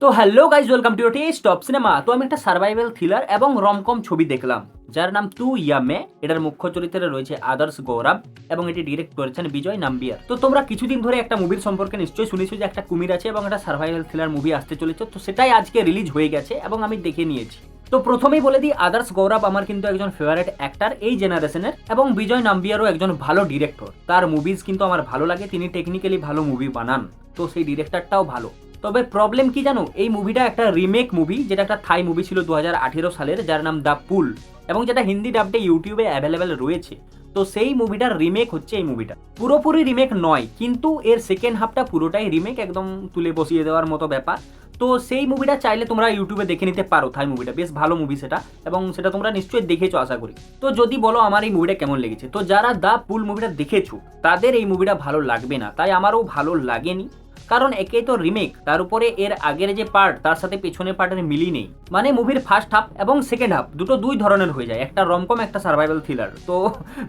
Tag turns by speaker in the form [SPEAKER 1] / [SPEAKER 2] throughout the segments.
[SPEAKER 1] তো hello guys, welcome to top cinema. তো আমি একটা সার্ভাইভাল থ্রিলার এবং রমকম ছবি দেখলাম যার নাম তু ইয়ামে। এটার মুখ্য চরিত্রে রয়েছে আদর্শ গৌরব এবং এটি ডিরেক্ট করেছেন বিজয় নাম্বিয়ার। তো তোমরা কিছুদিন ধরে একটা মুভির সম্পর্কে নিশ্চয়ই শুনেছো যে একটা কুমির আছে এবং একটা সার্ভাইভাল থ্রিলার মুভি আসতে চলেছে। তো সেটাই আজকে রিলিজ হয়ে গেছে এবং আমি দেখে নিয়েছি। তো প্রথমেই বলে দিই, আদর্শ গৌরব আমার কিন্তু একজন ফেভারিট অ্যাক্টর এই জেনারেশনের, এবং বিজয় নাম্বিয়ারও একজন ভালো ডিরেক্টর। তার মুভিজ কিন্তু আমার ভালো লাগে, তিনি টেকনিক্যালি ভালো মুভি বানান, তো সেই ডিরেক্টরটাও ভালো। তবে প্রবলেম কি জানো, এই মুভিটা একটা রিমেক মুভি, যেটা একটা থাই মুভি ছিল 2018 সালের, যার নাম দ্য পুল, এবং যেটা হিন্দি ডাবডে ইউটিউবে অ্যাভেলেবেল রয়েছে। তো সেই মুভিটার রিমেক হচ্ছে এই মুভিটা। পুরোপুরি রিমেক নয়, কিন্তু এর সেকেন্ড হাফটা পুরোটাই রিমেক, একদম তুলে বসিয়ে দেওয়ার মতো ব্যাপার। তো সেই মুভিটা চাইলে তোমরা ইউটিউবে দেখে নিতে পারো। থাই মুভিটা বেশ ভালো মুভি সেটা, এবং সেটা তোমরা নিশ্চয়ই দেখেছো আশা করি। তো যদি বলো আমার এই মুভিটা কেমন লেগেছে, তো যারা দ্য পুল মুভিটা দেখেছো তাদের এই মুভিটা ভালো লাগবে না, তাই আমারও ভালো লাগেনি। কারণ একে তো রিমেক, তার উপরে এর আগের যে পার্ট তার সাথে পেছনের পার্টের মিলি নেই। মানে মুভির ফার্স্ট হাফ এবং সেকেন্ড হাফ দুটো দুই ধরনের হয়ে যায়, একটা রমকম একটা সার্ভাইভাল থ্রিলার। তো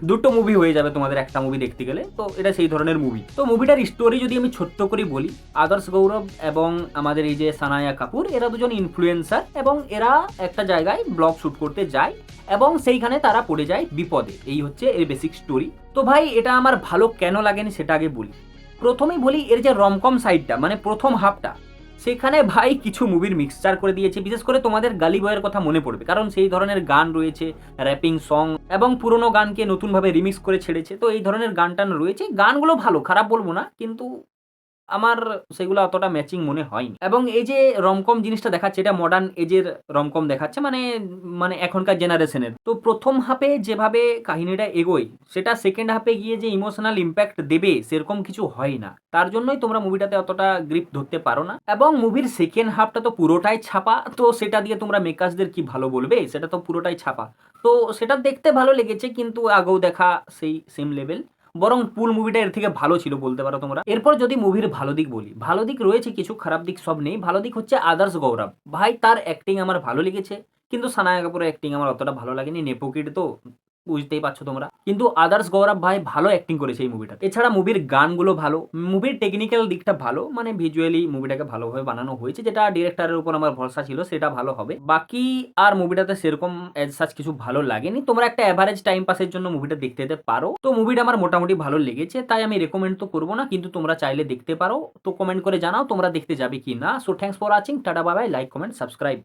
[SPEAKER 1] দুটো মুভি হয়ে যাবে তোমাদের একটা মুভি দেখতে গেলে। তো এটা সেই ধরনের মুভি। তো মুভিটার স্টোরি যদি আমি ছোট্ট করে বলি, আদর্শ গৌরব এবং আমাদের এই যে সানায়া কাপুর, এরা দুজন ইনফ্লুয়েন্সার এবং এরা একটা জায়গায় ব্লগ শুট করতে যায় এবং সেইখানে তারা পড়ে যায় বিপদে। এই হচ্ছে এর বেসিক স্টোরি। তো ভাই এটা আমার ভালো কেন লাগেনি সেটা আগে বলি। প্রথমেই বলি, এর যে রমকম সাইডটা মানে প্রথম হাফটা, সেখানে ভাই কিছু মুভির মিক্সচার করে দিয়েছে। বিশেষ করে তোমাদের গালি বয়ের কথা মনে পড়বে, কারণ সেই ধরনের গান রয়েছে, র্যাপিং সং, এবং পুরোনো গানকে নতুনভাবে রিমিক্স করে ছেড়েছে। তো এই ধরনের গান টান রয়েছে, গানগুলো ভালো, খারাপ বলবো না, কিন্তু আমার সেগুলো অতটা ম্যাচিং মনে হয়নি। এবং এই যে রমকম জিনিসটা দেখাচ্ছে, এটা মডার্ন এজের রমকম দেখাচ্ছে, মানে মানে এখনকার জেনারেশনের। তো প্রথম হাফে যেভাবে কাহিনীটা এগোয়, সেটা সেকেন্ড হাফে গিয়ে যে ইমোশনাল ইম্প্যাক্ট দেবে সেরকম কিছু হয় না। তার জন্যই তোমরা মুভিটাতে অতটা গ্রিপ ধরতে পারো না। এবং মুভির সেকেন্ড হাফটা তো পুরোটাই ছাপা, তো সেটা দিয়ে তোমরা মেকার্সদের কি ভালো বলবে, সেটা তো পুরোটাই ছাপা। তো সেটা দেখতে ভালো লেগেছে, কিন্তু আগেও দেখা সেই সেম লেভেল। বরং পুল মুভিটা এর থেকে ভালো ছিল বলতে পারো তোমরা। এরপর যদি মুভির ভালো দিক বলি, ভালো দিক রয়েছে কিছু, খারাপ দিক সব নেই। ভালো দিক হচ্ছে আদর্শ গৌরব ভাই, তার অ্যাক্টিং আমার ভালো লেগেছে। কিন্তু সানায়া কাপুরের অ্যাক্টিং আমার অতটা ভালো লাগেনি, নেপোকিড তো বুঝতেই পারছো তোমরা। কিন্তু আদার্স গৌরব ভাই ভালো অ্যাক্টিং করেছে এই মুভিটা। এছাড়া মুভির গানগুলো ভালো, মুভির টেকনিক্যাল দিকটা ভালো, মানে ভিজুয়ালি মুভিটাকে ভালোভাবে বানানো হয়েছে, যেটা ডিরেক্টরের উপর আমার ভরসা ছিল, সেটা ভালো হবে। বাকি আর মুভিটাতে সেরকম এজ সাচ কিছু ভালো লাগেনি। তোমরা একটা অ্যাভারেজ টাইম পাসের জন্য মুভিটা দেখতে যেতে পারো। তো মুভিটা আমার মোটামুটি ভালো লেগেছে, তাই আমি রেকমেন্ড তো করবো না, কিন্তু তোমরা চাইলে দেখতে পারো। তো কমেন্ট করে জানাও তোমরা দেখতে যাবে কি না। So thanks for watching, tata bye bye, like comment subscribe.